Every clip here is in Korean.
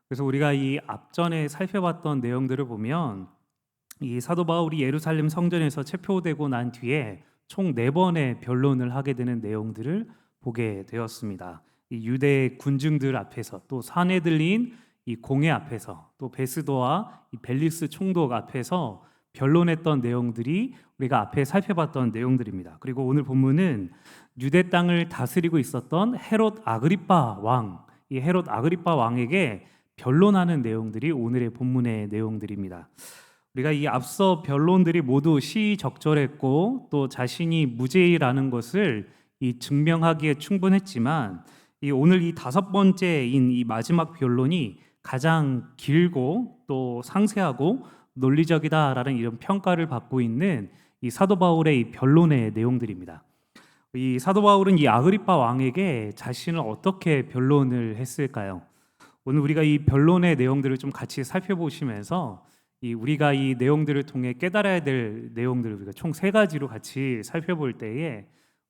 그래서 우리가 이 앞전에 살펴봤던 내용들을 보면 이 사도 바울이 예루살렘 성전에서 체포되고 난 뒤에 총 4번의 변론을 하게 되는 내용들을 보게 되었습니다. 이 유대 군중들 앞에서, 또 산에 들린 이 공회 앞에서, 또 베스도와 이 벨리스 총독 앞에서 변론했던 내용들이 우리가 앞에 살펴봤던 내용들입니다. 그리고 오늘 본문은 유대 땅을 다스리고 있었던 헤롯 아그리파 왕, 이 헤롯 아그리파 왕에게 변론하는 내용들이 오늘의 본문의 내용들입니다. 우리가 이 앞서 변론들이 모두 시의적절했고 또 자신이 무죄라는 것을 이 증명하기에 충분했지만, 이 오늘 이 5번째인 이 마지막 변론이 가장 길고 또 상세하고 논리적이다라는 이런 평가를 받고 있는 이 사도 바울의 이 변론의 내용들입니다. 이 사도 바울은 이 아그리파 왕에게 자신을 어떻게 변론을 했을까요? 오늘 우리가 이 변론의 내용들을 좀 같이 살펴보시면서 우리가 이 내용들을 통해 깨달아야 될 내용들을 우리가 총 3가지로 같이 살펴볼 때에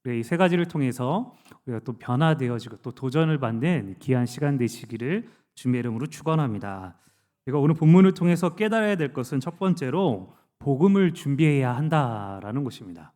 우리가 이 3가지를 통해서 우리가 또 변화되어지고 또 도전을 받는 귀한 시간 되시기를 주님의 이름으로 축원합니다. 우리가 오늘 본문을 통해서 깨달아야 될 것은 첫 번째로 복음을 준비해야 한다라는 것입니다.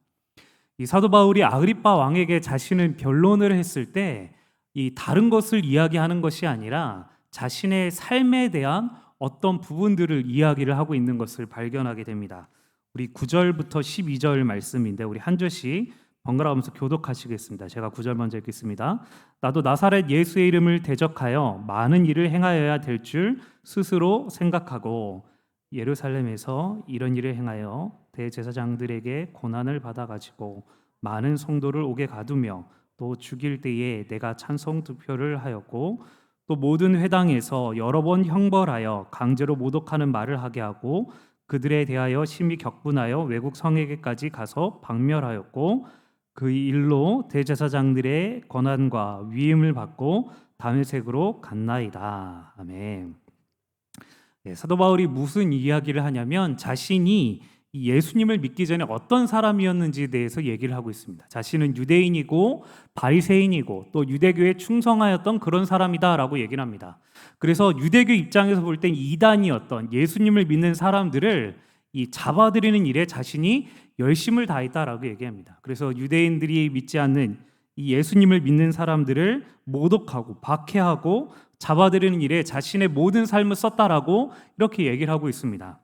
이 사도 바울이 아그리파 왕에게 자신을 변론을 했을 때 이 다른 것을 이야기하는 것이 아니라 자신의 삶에 대한 어떤 부분들을 이야기를 하고 있는 것을 발견하게 됩니다. 우리 9절부터 12절 말씀인데 우리 한 절씩 번갈아가면서 교독하시겠습니다. 제가 9절 먼저 읽겠습니다. 나도 나사렛 예수의 이름을 대적하여 많은 일을 행하여야 될 줄 스스로 생각하고 예루살렘에서 이런 일을 행하여 대제사장들에게 고난을 받아가지고 많은 성도를 옥에 가두며 또 죽일 때에 내가 찬송 투표를 하였고 또 모든 회당에서 여러 번 형벌하여 강제로 모독하는 말을 하게 하고 그들에 대하여 심히 격분하여 외국 성에게까지 가서 박멸하였고 그 일로 대제사장들의 권한과 위임을 받고 다메섹으로 갔나이다. 아멘. 사도 바울이 무슨 이야기를 하냐면 자신이 예수님을 믿기 전에 어떤 사람이었는지에 대해서 얘기를 하고 있습니다. 자신은 유대인이고 바리새인이고 또 유대교에 충성하였던 그런 사람이다라고 얘기를 합니다. 그래서 유대교 입장에서 볼 땐 이단이었던 예수님을 믿는 사람들을 이 잡아들이는 일에 자신이 열심을 다했다라고 얘기합니다. 그래서 유대인들이 믿지 않는 이 예수님을 믿는 사람들을 모독하고 박해하고 잡아들이는 일에 자신의 모든 삶을 썼다라고 이렇게 얘기를 하고 있습니다.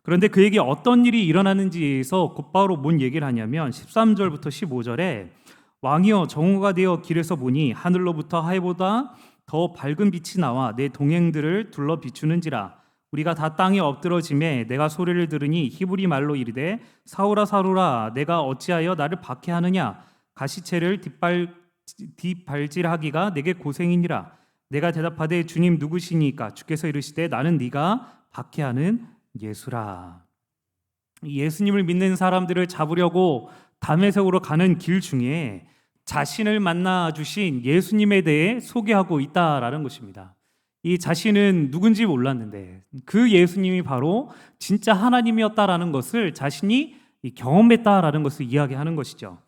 그런데 그에게 어떤 일이 일어나는지에서 곧바로 뭔 얘기를 하냐면 13절부터 15절에 왕이여 정오가 되어 길에서 보니 하늘로부터 하늘보다 더 밝은 빛이 나와 내 동행들을 둘러 비추는지라. 우리가 다 땅에 엎드러짐에 내가 소리를 들으니 히브리 말로 이르되 사울아 사울아 내가 어찌하여 나를 박해하느냐. 가시체를 뒷발질하기가 내게 고생이니라. 내가 대답하되 주님 누구시니까. 주께서 이르시되 나는 네가 박해하는 예수라. 예수님을 믿는 사람들을 잡으려고 다메섹으로 가는 길 중에 자신을 만나 주신 예수님에 대해 소개하고 있다라는 것입니다. 이 자신은 누군지 몰랐는데 그 예수님이 바로 진짜 하나님이었다라는 것을 자신이 경험했다라는 것을 이야기하는 것이죠.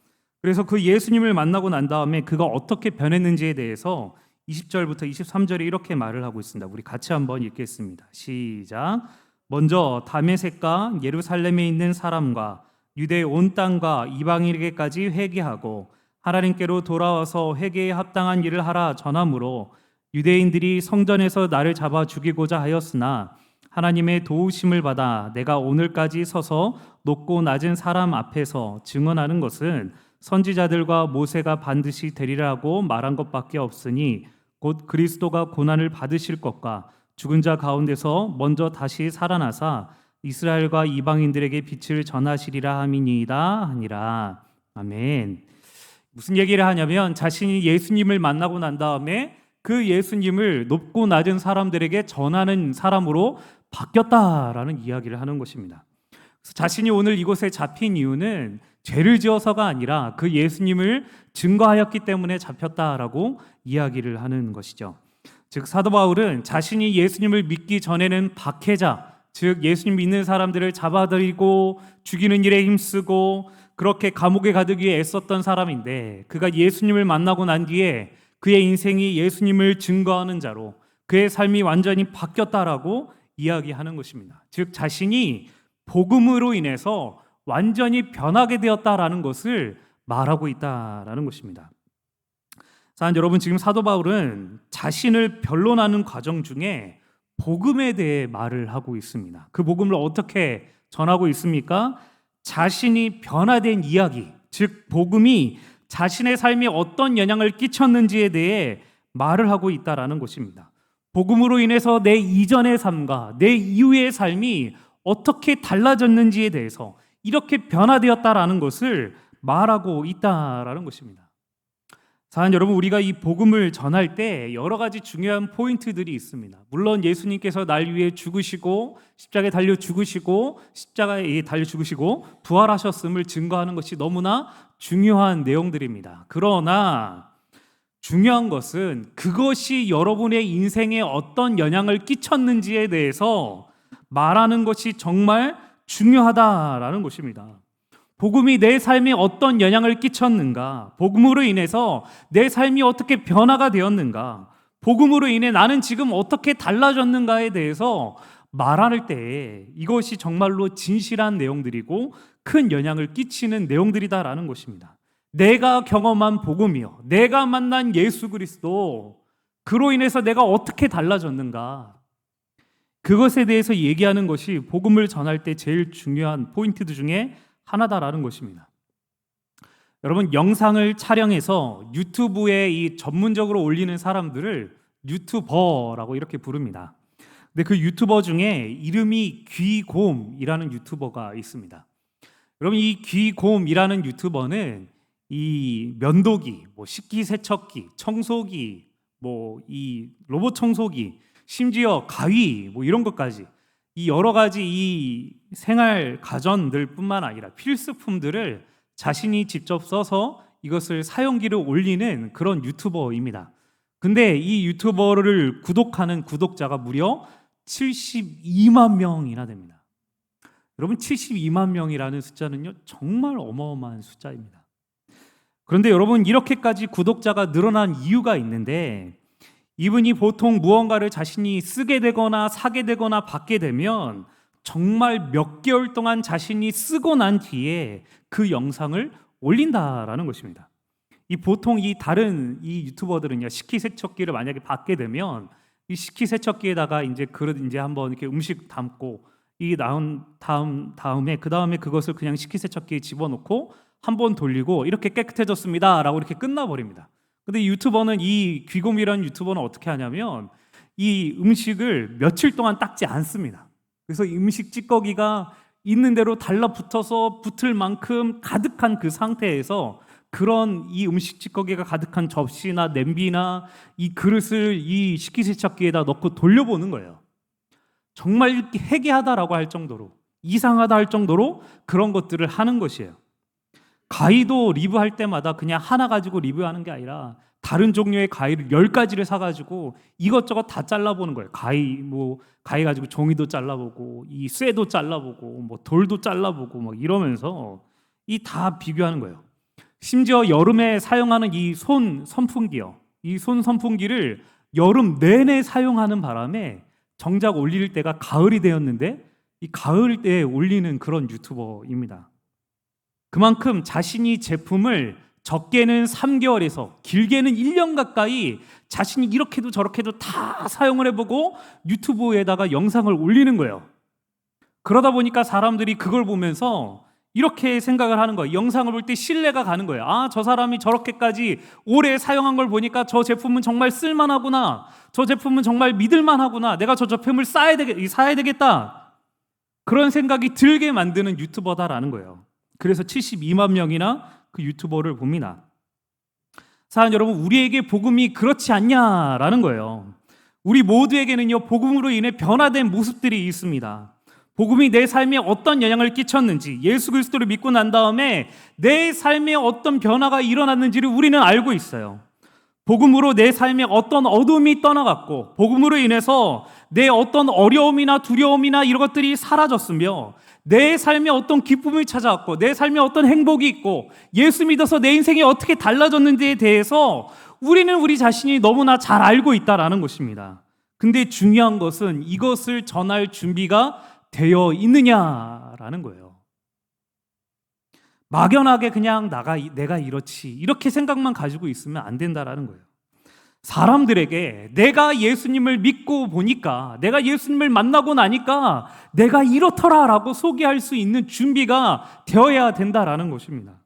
그래서 그 예수님을 만나고 난 다음에 그가 어떻게 변했는지에 대해서 20절부터 23절에 이렇게 말을 하고 있습니다. 우리 같이 한번 읽겠습니다. 시작. 먼저 다메섹과 예루살렘에 있는 사람과 유대 온 땅과 이방인에게까지 회개하고 하나님께로 돌아와서 회개에 합당한 일을 하라 전함으로 유대인들이 성전에서 나를 잡아 죽이고자 하였으나 하나님의 도우심을 받아 내가 오늘까지 서서 높고 낮은 사람 앞에서 증언하는 것은 선지자들과 모세가 반드시 되리라고 말한 것밖에 없으니 곧 그리스도가 고난을 받으실 것과 죽은 자 가운데서 먼저 다시 살아나사 이스라엘과 이방인들에게 빛을 전하시리라 함이니이다 하니라. 아멘. 무슨 얘기를 하냐면 자신이 예수님을 만나고 난 다음에 그 예수님을 높고 낮은 사람들에게 전하는 사람으로 바뀌었다라는 이야기를 하는 것입니다. 그래서 자신이 오늘 이곳에 잡힌 이유는 죄를 지어서가 아니라 그 예수님을 증거하였기 때문에 잡혔다라고 이야기를 하는 것이죠. 즉 사도 바울은 자신이 예수님을 믿기 전에는 박해자, 즉 예수님 믿는 사람들을 잡아들이고 죽이는 일에 힘쓰고 그렇게 감옥에 가두기 위해 애썼던 사람인데 그가 예수님을 만나고 난 뒤에 그의 인생이 예수님을 증거하는 자로 그의 삶이 완전히 바뀌었다라고 이야기하는 것입니다. 즉 자신이 복음으로 인해서 완전히 변하게 되었다라는 것을 말하고 있다라는 것입니다. 사랑하는 여러분, 지금 사도 바울은 자신을 변론하는 과정 중에 복음에 대해 말을 하고 있습니다. 그 복음을 어떻게 전하고 있습니까? 자신이 변화된 이야기, 즉 복음이 자신의 삶에 어떤 영향을 끼쳤는지에 대해 말을 하고 있다라는 것입니다. 복음으로 인해서 내 이전의 삶과 내 이후의 삶이 어떻게 달라졌는지에 대해서 이렇게 변화되었다라는 것을 말하고 있다라는 것입니다. 사랑하는 여러분, 우리가 이 복음을 전할 때 여러 가지 중요한 포인트들이 있습니다. 물론 예수님께서 날 위해 죽으시고 십자가에 달려 죽으시고 십자가에 달려 죽으시고 부활하셨음을 증거하는 것이 너무나 중요한 내용들입니다. 그러나 중요한 것은 그것이 여러분의 인생에 어떤 영향을 끼쳤는지에 대해서 말하는 것이 정말 중요하다라는 것입니다. 복음이 내 삶에 어떤 영향을 끼쳤는가, 복음으로 인해서 내 삶이 어떻게 변화가 되었는가, 복음으로 인해 나는 지금 어떻게 달라졌는가에 대해서 말할 때 이것이 정말로 진실한 내용들이고 큰 영향을 끼치는 내용들이다라는 것입니다. 내가 경험한 복음이요, 내가 만난 예수 그리스도, 그로 인해서 내가 어떻게 달라졌는가, 그것에 대해서 얘기하는 것이 복음을 전할 때 제일 중요한 포인트 중에 하나다라는 것입니다. 여러분, 영상을 촬영해서 유튜브에 이 전문적으로 올리는 사람들을 유튜버라고 이렇게 부릅니다. 근데 그 유튜버 중에 이름이 귀곰이라는 유튜버가 있습니다. 여러분, 이 귀곰이라는 유튜버는 이 면도기, 식기세척기, 청소기, 이 로봇 청소기, 심지어 가위 이런 것까지 이 여러 가지 이 생활 가전들뿐만 아니라 필수품들을 자신이 직접 써서 이것을 사용기를 올리는 그런 유튜버입니다. 근데 이 유튜버를 구독하는 구독자가 무려 72만 명이나 됩니다. 여러분, 72만 명이라는 숫자는요, 정말 어마어마한 숫자입니다. 그런데 여러분, 이렇게까지 구독자가 늘어난 이유가 있는데, 이분이 보통 무언가를 자신이 쓰게 되거나 사게 되거나 받게 되면 정말 몇 개월 동안 자신이 쓰고 난 뒤에 그 영상을 올린다라는 것입니다. 보통 이 다른 이 유튜버들은요, 식기세척기를 만약에 받게 되면 이 식기세척기에다가 이제 그릇 이제 한번 이렇게 음식 담고 이 나온 다음에 그것을 그냥 식기세척기에 집어넣고 한번 돌리고 이렇게 깨끗해졌습니다라고 이렇게 끝나버립니다. 근데 이 유튜버는, 이 귀곰이라는 유튜버는 어떻게 하냐면 이 음식을 며칠 동안 닦지 않습니다. 그래서 이 음식 찌꺼기가 있는 대로 달라붙어서 붙을 만큼 가득한 그 상태에서 그런 이 음식 찌꺼기가 가득한 접시나 냄비나 이 그릇을 이 식기세척기에다 넣고 돌려보는 거예요. 정말 해괴하다라고 할 정도로, 이상하다 할 정도로 그런 것들을 하는 것이에요. 가위도 리뷰할 때마다 그냥 하나 가지고 리뷰하는 게 아니라 다른 종류의 가위를 10가지를 사가지고 이것저것 다 잘라보는 거예요. 가위 가지고 종이도 잘라보고 이 쇠도 잘라보고 돌도 잘라보고 이러면서 이 다 비교하는 거예요. 심지어 여름에 사용하는 이 손 선풍기요, 이 손 선풍기를 여름 내내 사용하는 바람에 정작 올릴 때가 가을이 되었는데 이 가을 때에 올리는 그런 유튜버입니다. 그만큼 자신이 제품을 적게는 3개월에서 길게는 1년 가까이 자신이 이렇게도 저렇게도 다 사용을 해보고 유튜브에다가 영상을 올리는 거예요. 그러다 보니까 사람들이 그걸 보면서 이렇게 생각을 하는 거예요. 영상을 볼 때 신뢰가 가는 거예요. 아, 저 사람이 저렇게까지 오래 사용한 걸 보니까 저 제품은 정말 쓸만하구나, 저 제품은 정말 믿을만하구나, 내가 저 제품을 사야 되겠다, 그런 생각이 들게 만드는 유튜버다라는 거예요. 그래서 72만 명이나 그 유튜버를 봅니다. 사랑하는 여러분, 우리에게 복음이 그렇지 않냐라는 거예요. 우리 모두에게는요, 복음으로 인해 변화된 모습들이 있습니다. 복음이 내 삶에 어떤 영향을 끼쳤는지, 예수 그리스도를 믿고 난 다음에 내 삶에 어떤 변화가 일어났는지를 우리는 알고 있어요. 복음으로 내 삶에 어떤 어둠이 떠나갔고, 복음으로 인해서 내 어떤 어려움이나 두려움이나 이런 것들이 사라졌으며, 내 삶에 어떤 기쁨이 찾아왔고, 내 삶에 어떤 행복이 있고, 예수 믿어서 내 인생이 어떻게 달라졌는지에 대해서 우리는 우리 자신이 너무나 잘 알고 있다라는 것입니다. 근데 중요한 것은 이것을 전할 준비가 되어 있느냐라는 거예요. 막연하게 그냥 내가 이렇지 이렇게 생각만 가지고 있으면 안 된다라는 거예요. 사람들에게 내가 예수님을 믿고 보니까, 내가 예수님을 만나고 나니까 내가 이렇더라라고 소개할 수 있는 준비가 되어야 된다라는 것입니다.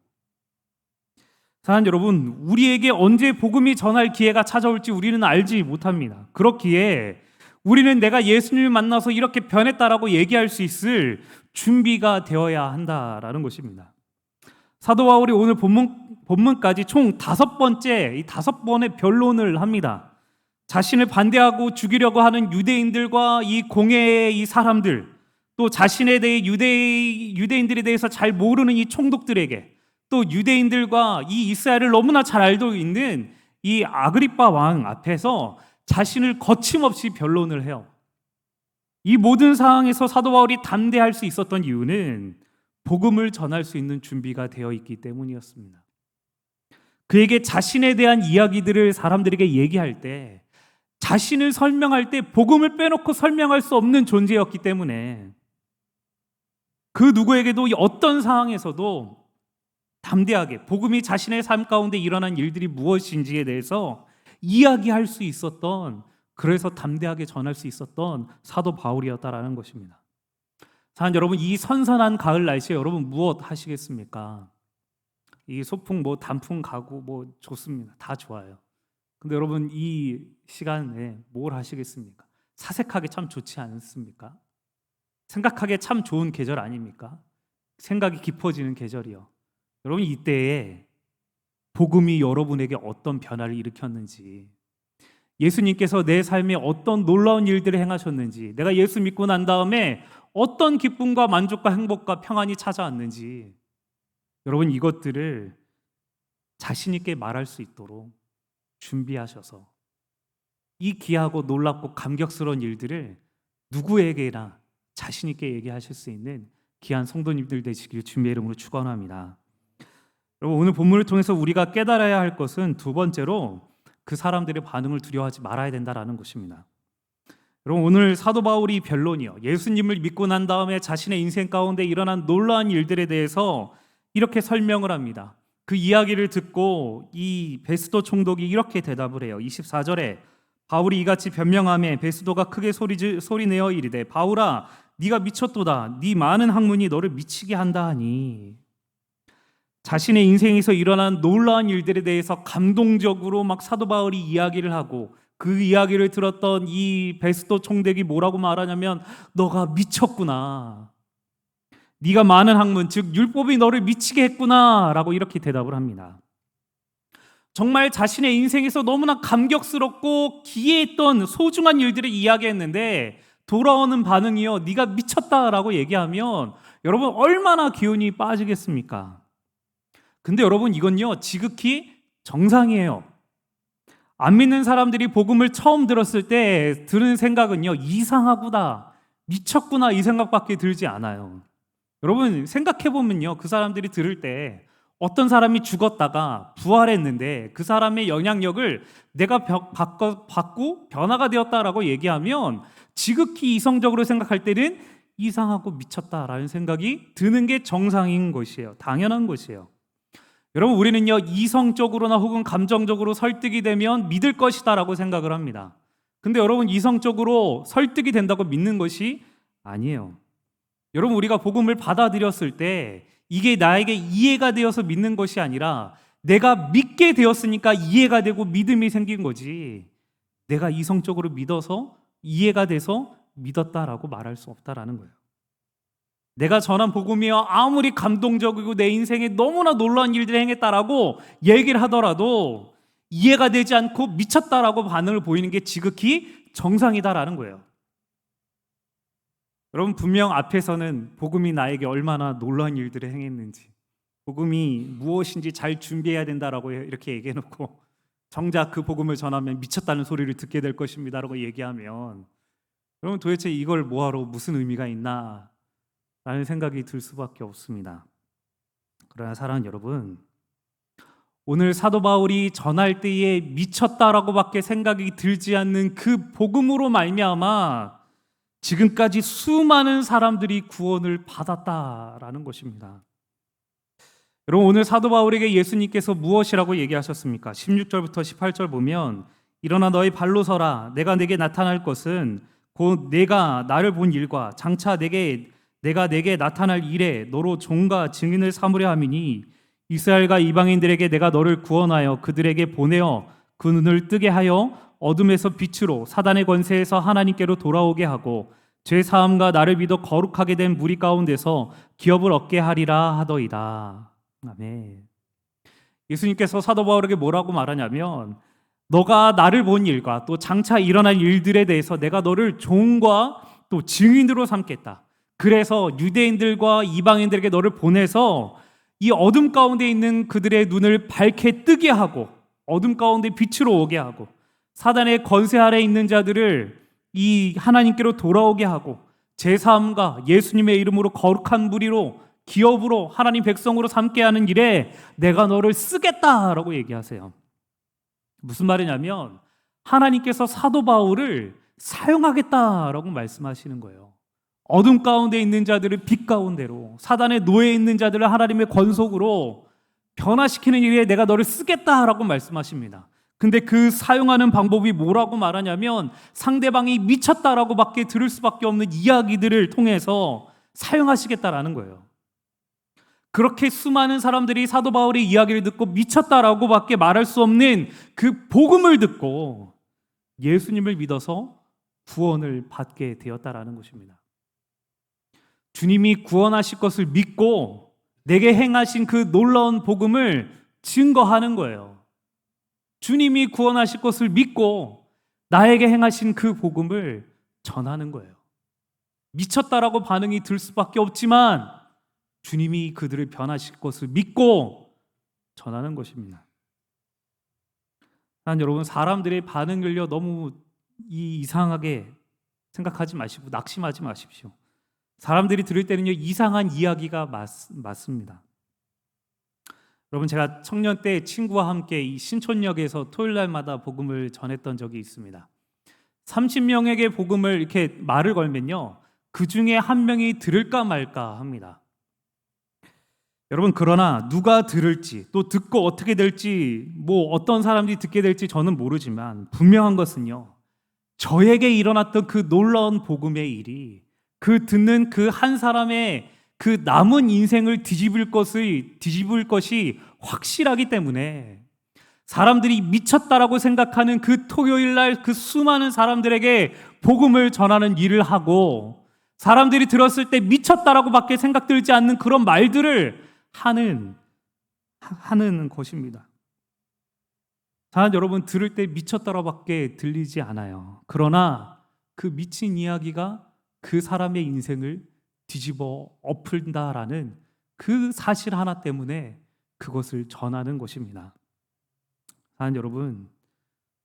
사랑하는 여러분, 우리에게 언제 복음이 전할 기회가 찾아올지 우리는 알지 못합니다. 그렇기에 우리는 내가 예수님을 만나서 이렇게 변했다라고 얘기할 수 있을 준비가 되어야 한다라는 것입니다. 사도 바울이 오늘 본문까지 총 5번째, 이 5번의 변론을 합니다. 자신을 반대하고 죽이려고 하는 유대인들과 이 공회의 이 사람들, 또 자신에 대해 유대인들에 대해서 잘 모르는 이 총독들에게, 또 유대인들과 이 이스라엘을 너무나 잘 알고 있는 이 아그리빠 왕 앞에서 자신을 거침없이 변론을 해요. 이 모든 상황에서 사도 바울이 담대할 수 있었던 이유는 복음을 전할 수 있는 준비가 되어 있기 때문이었습니다. 그에게 자신에 대한 이야기들을 사람들에게 얘기할 때, 자신을 설명할 때 복음을 빼놓고 설명할 수 없는 존재였기 때문에 그 누구에게도 어떤 상황에서도 담대하게 복음이 자신의 삶 가운데 일어난 일들이 무엇인지에 대해서 이야기할 수 있었던, 그래서 담대하게 전할 수 있었던 사도 바울이었다라는 것입니다. 사랑하는 여러분, 이 선선한 가을 날씨에 여러분 무엇 하시겠습니까? 이 소풍 단풍 가고 좋습니다. 다 좋아요. 근데 여러분 이 시간에 뭘 하시겠습니까? 사색하기 참 좋지 않습니까? 생각하기에 참 좋은 계절 아닙니까? 생각이 깊어지는 계절이요. 여러분 이때에 복음이 여러분에게 어떤 변화를 일으켰는지, 예수님께서 내 삶에 어떤 놀라운 일들을 행하셨는지, 내가 예수 믿고 난 다음에 어떤 기쁨과 만족과 행복과 평안이 찾아왔는지, 여러분 이것들을 자신 있게 말할 수 있도록 준비하셔서 이 귀하고 놀랍고 감격스러운 일들을 누구에게나 자신 있게 얘기하실 수 있는 귀한 성도님들 되시길 주님의 이름으로 축원합니다. 여러분 오늘 본문을 통해서 우리가 깨달아야 할 것은 두 번째로 그 사람들의 반응을 두려워하지 말아야 된다라는 것입니다. 여러분 오늘 사도 바울이 변론이요, 예수님을 믿고 난 다음에 자신의 인생 가운데 일어난 놀라운 일들에 대해서 이렇게 설명을 합니다. 그 이야기를 듣고 이 베스도 총독이 이렇게 대답을 해요. 24절에 바울이 이같이 변명하며 베스도가 크게 소리내어 이르되 바울아 네가 미쳤도다. 네 많은 학문이 너를 미치게 한다 하니. 자신의 인생에서 일어난 놀라운 일들에 대해서 감동적으로 막 사도 바울이 이야기를 하고, 그 이야기를 들었던 이 베스도 총독이 뭐라고 말하냐면 너가 미쳤구나. 네가 많은 학문, 즉 율법이 너를 미치게 했구나 라고 이렇게 대답을 합니다. 정말 자신의 인생에서 너무나 감격스럽고 기이했던 소중한 일들을 이야기했는데 돌아오는 반응이요, 네가 미쳤다라고 얘기하면 여러분 얼마나 기운이 빠지겠습니까? 근데 여러분 이건요 지극히 정상이에요. 안 믿는 사람들이 복음을 처음 들었을 때 드는 생각은요, 이상하구나, 미쳤구나 이 생각밖에 들지 않아요. 여러분 생각해보면요, 그 사람들이 들을 때 어떤 사람이 죽었다가 부활했는데 그 사람의 영향력을 내가 받고 변화가 되었다라고 얘기하면 지극히 이성적으로 생각할 때는 이상하고 미쳤다라는 생각이 드는 게 정상인 것이에요. 당연한 것이에요. 여러분 우리는요 이성적으로나 혹은 감정적으로 설득이 되면 믿을 것이다라고 생각을 합니다. 근데 여러분 이성적으로 설득이 된다고 믿는 것이 아니에요. 여러분 우리가 복음을 받아들였을 때 이게 나에게 이해가 되어서 믿는 것이 아니라 내가 믿게 되었으니까 이해가 되고 믿음이 생긴 거지, 내가 이성적으로 믿어서 이해가 돼서 믿었다라고 말할 수 없다라는 거예요. 내가 전한 복음이요 아무리 감동적이고 내 인생에 너무나 놀라운 일들을 행했다라고 얘기를 하더라도 이해가 되지 않고 미쳤다라고 반응을 보이는 게 지극히 정상이다라는 거예요. 여러분 분명 앞에서는 복음이 나에게 얼마나 놀라운 일들을 행했는지, 복음이 무엇인지 잘 준비해야 된다라고 이렇게 얘기해놓고 정작 그 복음을 전하면 미쳤다는 소리를 듣게 될 것입니다라고 얘기하면 여러분 도대체 이걸 뭐하러 무슨 의미가 있나 라는 생각이 들 수밖에 없습니다. 그러나 사랑하는 여러분, 오늘 사도 바울이 전할 때에 미쳤다라고밖에 생각이 들지 않는 그 복음으로 말미암아 지금까지 수많은 사람들이 구원을 받았다라는 것입니다. 여러분, 오늘 사도 바울에게 예수님께서 무엇이라고 얘기하셨습니까? 16절부터 18절 보면 일어나 너희 발로 서라. 내가 내게 나타날 것은 곧 내가 나를 본 일과 장차 내가 내게 나타날 일에 너로 종과 증인을 삼으려 함이니 이스라엘과 이방인들에게 내가 너를 구원하여 그들에게 보내어 그 눈을 뜨게 하여 어둠에서 빛으로 사단의 권세에서 하나님께로 돌아오게 하고 죄 사함과 나를 믿어 거룩하게 된 무리 가운데서 기업을 얻게 하리라 하더이다. 아멘. 예수님께서 사도 바울에게 뭐라고 말하냐면 너가 나를 본 일과 또 장차 일어날 일들에 대해서 내가 너를 종과 또 증인으로 삼겠다. 그래서 유대인들과 이방인들에게 너를 보내서 이 어둠 가운데 있는 그들의 눈을 밝게 뜨게 하고 어둠 가운데 빛으로 오게 하고 사단의 권세 아래 있는 자들을 이 하나님께로 돌아오게 하고 제사함과 예수님의 이름으로 거룩한 무리로 기업으로 하나님 백성으로 삼게 하는 일에 내가 너를 쓰겠다라고 얘기하세요. 무슨 말이냐면 하나님께서 사도 바울을 사용하겠다라고 말씀하시는 거예요. 어둠 가운데 있는 자들을 빛 가운데로, 사단의 노예에 있는 자들을 하나님의 권속으로 변화시키는 일에 내가 너를 쓰겠다라고 말씀하십니다. 근데 그 사용하는 방법이 뭐라고 말하냐면 상대방이 미쳤다라고 밖에 들을 수밖에 없는 이야기들을 통해서 사용하시겠다라는 거예요. 그렇게 수많은 사람들이 사도 바울의 이야기를 듣고 미쳤다라고 밖에 말할 수 없는 그 복음을 듣고 예수님을 믿어서 구원을 받게 되었다라는 것입니다. 주님이 구원하실 것을 믿고 내게 행하신 그 놀라운 복음을 증거하는 거예요. 주님이 구원하실 것을 믿고 나에게 행하신 그 복음을 전하는 거예요. 미쳤다라고 반응이 들 수밖에 없지만 주님이 그들을 변화시킬 것을 믿고 전하는 것입니다. 난 여러분 사람들의 반응을요 너무 이상하게 생각하지 마시고 낙심하지 마십시오. 사람들이 들을 때는요 이상한 이야기가 맞습니다. 여러분 제가 청년 때 친구와 함께 이 신촌역에서 토요일 날마다 복음을 전했던 적이 있습니다. 30명에게 복음을 이렇게 말을 걸면요 그 중에 한 명이 들을까 말까 합니다. 여러분 그러나 누가 들을지 또 듣고 어떻게 될지 뭐 어떤 사람들이 듣게 될지 저는 모르지만 분명한 것은요 저에게 일어났던 그 놀라운 복음의 일이 그 듣는 그 한 사람의 그 남은 인생을 뒤집을 것이 확실하기 때문에 사람들이 미쳤다라고 생각하는 그 토요일 날 그 수많은 사람들에게 복음을 전하는 일을 하고 사람들이 들었을 때 미쳤다라고 밖에 생각 들지 않는 그런 말들을 하는 것입니다. 자, 여러분 들을 때 미쳤다라고밖에 들리지 않아요. 그러나 그 미친 이야기가 그 사람의 인생을 뒤집어 엎은다라는 그 사실 하나 때문에 그것을 전하는 것입니다. 자, 여러분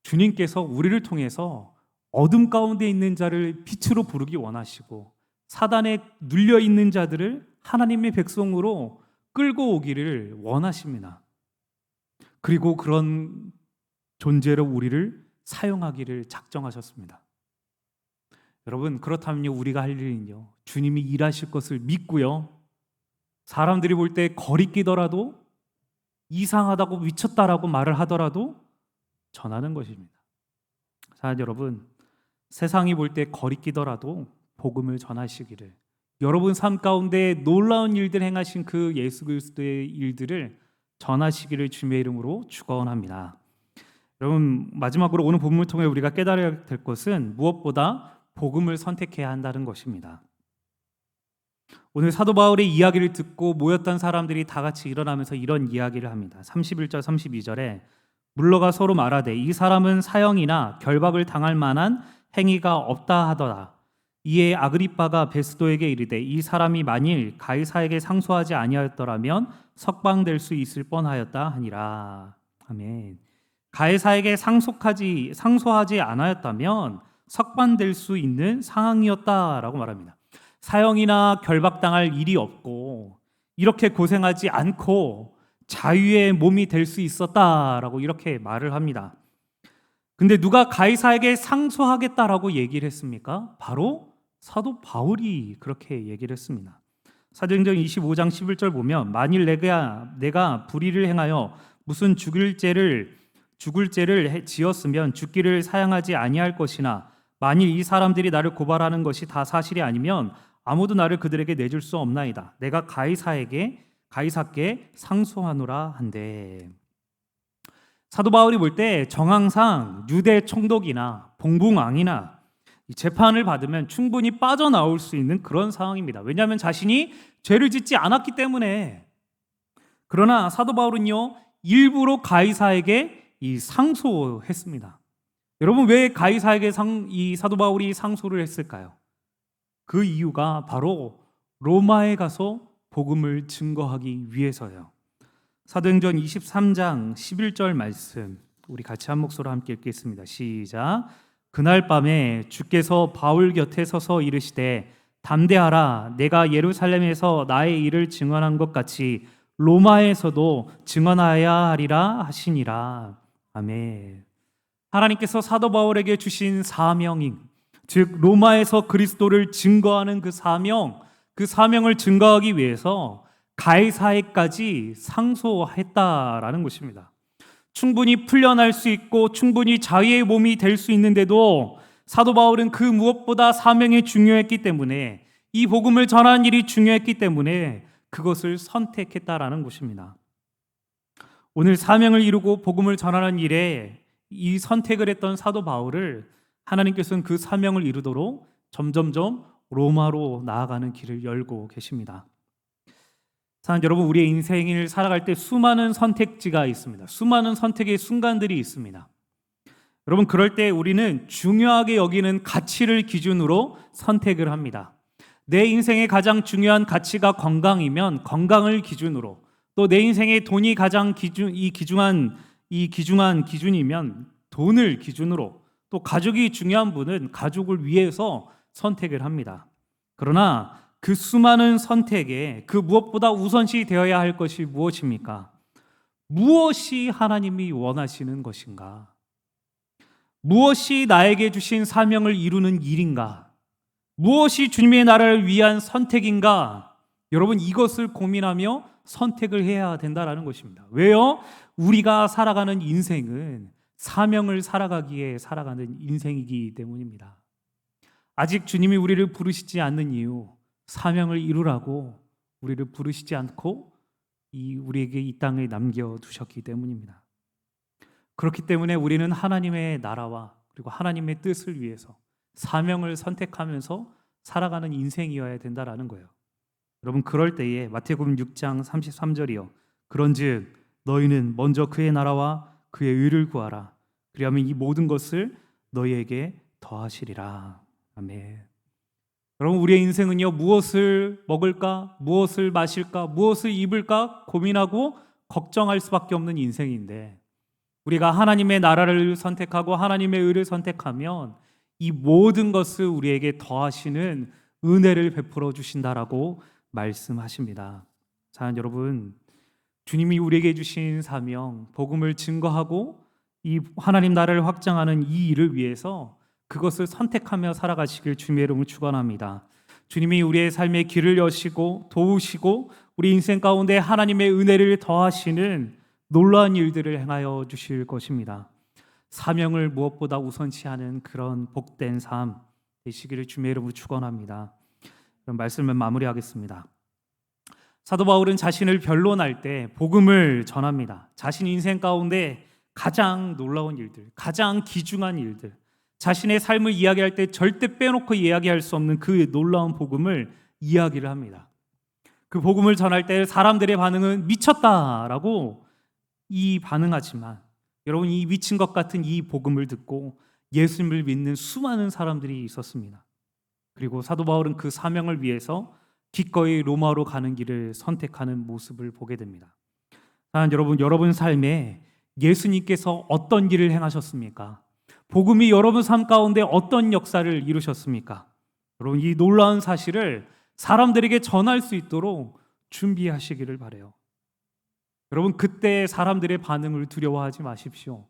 주님께서 우리를 통해서 어둠 가운데 있는 자를 빛으로 부르기 원하시고 사단에 눌려 있는 자들을 하나님의 백성으로 끌고 오기를 원하십니다. 그리고 그런 존재로 우리를 사용하기를 작정하셨습니다. 여러분 그렇다면요 우리가 할 일은요 주님이 일하실 것을 믿고요 사람들이 볼 때 거리끼더라도 이상하다고 미쳤다라고 말을 하더라도 전하는 것입니다. 자 여러분 세상이 볼 때 거리끼더라도 복음을 전하시기를 여러분 삶 가운데 놀라운 일들 행하신 그 예수 그리스도의 일들을 전하시기를 주님의 이름으로 축원합니다. 여러분 마지막으로 오늘 본문을 통해 우리가 깨달아야 될 것은 무엇보다 복음을 선택해야 한다는 것입니다. 오늘 사도 바울의 이야기를 듣고 모였던 사람들이 다 같이 일어나면서 이런 이야기를 합니다. 31절 32절에 물러가 서로 말하되 이 사람은 사형이나 결박을 당할 만한 행위가 없다 하더라. 이에 아그리빠가 베스도에게 이르되 이 사람이 만일 가이사에게 상소하지 아니하였더라면 석방될 수 있을 뻔하였다 하니라. 아멘. 가이사에게 상소하지 않았다면 석방될 수 있는 상황이었다라고 말합니다. 사형이나 결박당할 일이 없고 이렇게 고생하지 않고 자유의 몸이 될 수 있었다라고 이렇게 말을 합니다. 근데 누가 가이사에게 상소하겠다라고 얘기를 했습니까? 바로 사도 바울이 그렇게 얘기를 했습니다. 사도행전 25장 11절 보면 만일 내가 불의를 행하여 무슨 죽을 죄를 지었으면 죽기를 사양하지 아니할 것이나 만일 이 사람들이 나를 고발하는 것이 다 사실이 아니면 아무도 나를 그들에게 내줄 수 없나이다. 내가 가이사께 상소하노라 한대. 사도 바울이 볼 때 정황상 유대 총독이나 봉붕왕이나 재판을 받으면 충분히 빠져나올 수 있는 그런 상황입니다. 왜냐하면 자신이 죄를 짓지 않았기 때문에. 그러나 사도 바울은요, 일부러 가이사에게 상소했습니다. 여러분, 왜 가이사에게 이 사도 바울이 상소를 했을까요? 그 이유가 바로 로마에 가서 복음을 증거하기 위해서요. 사도행전 23장 11절 말씀 우리 같이 한 목소리로 함께 읽겠습니다. 시작. 그날 밤에 주께서 바울 곁에 서서 이르시되 담대하라. 내가 예루살렘에서 나의 일을 증언한 것 같이 로마에서도 증언하여야 하리라 하시니라. 아멘. 하나님께서 사도 바울에게 주신 사명인, 즉 로마에서 그리스도를 증거하는 그 사명을 증거하기 위해서 가이사에까지 상소했다라는 것입니다. 충분히 풀려날 수 있고 충분히 자유의 몸이 될 수 있는데도 사도 바울은 그 무엇보다 사명이 중요했기 때문에, 이 복음을 전하는 일이 중요했기 때문에 그것을 선택했다라는 것입니다. 오늘 사명을 이루고 복음을 전하는 일에 이 선택을 했던 사도 바울을 하나님께서는 그 사명을 이루도록 점점점 로마로 나아가는 길을 열고 계십니다. 사랑하는 여러분, 우리의 인생을 살아갈 때 수많은 선택지가 있습니다. 수많은 선택의 순간들이 있습니다. 여러분, 그럴 때 우리는 중요하게 여기는 가치를 기준으로 선택을 합니다. 내 인생의 가장 중요한 가치가 건강이면 건강을 기준으로, 또 내 인생의 돈이 가장 귀중한 기준이면 돈을 기준으로, 또 가족이 중요한 분은 가족을 위해서 선택을 합니다. 그러나 그 수많은 선택에 그 무엇보다 우선시 되어야 할 것이 무엇입니까? 무엇이 하나님이 원하시는 것인가? 무엇이 나에게 주신 사명을 이루는 일인가? 무엇이 주님의 나라를 위한 선택인가? 여러분, 이것을 고민하며 선택을 해야 된다는 것입니다. 왜요? 우리가 살아가는 인생은 사명을 살아가기에 살아가는 인생이기 때문입니다. 아직 주님이 우리를 부르시지 않는 이유, 사명을 이루라고 우리를 부르시지 않고 우리에게 이 땅에 남겨두셨기 때문입니다. 그렇기 때문에 우리는 하나님의 나라와 그리고 하나님의 뜻을 위해서 사명을 선택하면서 살아가는 인생이어야 된다는 거예요. 여러분, 그럴 때에 마태복음 6장 33절이요. 그런즉 너희는 먼저 그의 나라와 그의 의를 구하라. 그리하면 이 모든 것을 너희에게 더하시리라. 아멘. 여러분, 우리의 인생은요, 무엇을 먹을까, 무엇을 마실까, 무엇을 입을까 고민하고 걱정할 수밖에 없는 인생인데, 우리가 하나님의 나라를 선택하고 하나님의 의를 선택하면 이 모든 것을 우리에게 더하시는 은혜를 베풀어 주신다라고 말씀하십니다. 사랑하는 여러분, 주님이 우리에게 주신 사명, 복음을 증거하고 이 하나님 나라를 확장하는 이 일을 위해서 그것을 선택하며 살아가시길 주님의 이름으로 축원합니다. 주님이 우리의 삶의 길을 여시고 도우시고 우리 인생 가운데 하나님의 은혜를 더하시는 놀라운 일들을 행하여 주실 것입니다. 사명을 무엇보다 우선시하는 그런 복된 삶 되시기를 주님의 이름으로 축원합니다. 그럼 말씀을 마무리하겠습니다. 사도 바울은 자신을 변론할 때 복음을 전합니다. 자신 인생 가운데 가장 놀라운 일들, 가장 귀중한 일들, 자신의 삶을 이야기할 때 절대 빼놓고 이야기할 수 없는 그 놀라운 복음을 이야기를 합니다. 그 복음을 전할 때 사람들의 반응은 미쳤다라고 반응하지만, 여러분, 이 미친 것 같은 이 복음을 듣고 예수님을 믿는 수많은 사람들이 있었습니다. 그리고 사도 바울은 그 사명을 위해서 기꺼이 로마로 가는 길을 선택하는 모습을 보게 됩니다. 여러분 삶에 예수님께서 어떤 일을 행하셨습니까? 복음이 여러분 삶 가운데 어떤 역사를 이루셨습니까? 여러분, 이 놀라운 사실을 사람들에게 전할 수 있도록 준비하시기를 바라요. 여러분, 그때 사람들의 반응을 두려워하지 마십시오.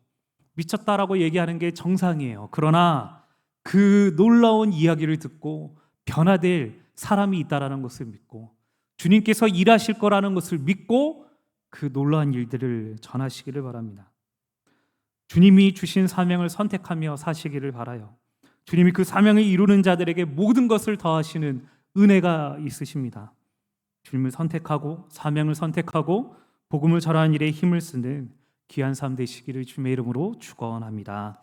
미쳤다라고 얘기하는 게 정상이에요. 그러나 그 놀라운 이야기를 듣고 변화될 사람이 있다라는 것을 믿고 주님께서 일하실 거라는 것을 믿고 그 놀라운 일들을 전하시기를 바랍니다. 주님이 주신 사명을 선택하며 사시기를 바라요. 주님이 그 사명을 이루는 자들에게 모든 것을 더하시는 은혜가 있으십니다. 주님을 선택하고 사명을 선택하고 복음을 전하는 일에 힘을 쓰는 귀한 삶 되시기를 주님의 이름으로 축원합니다.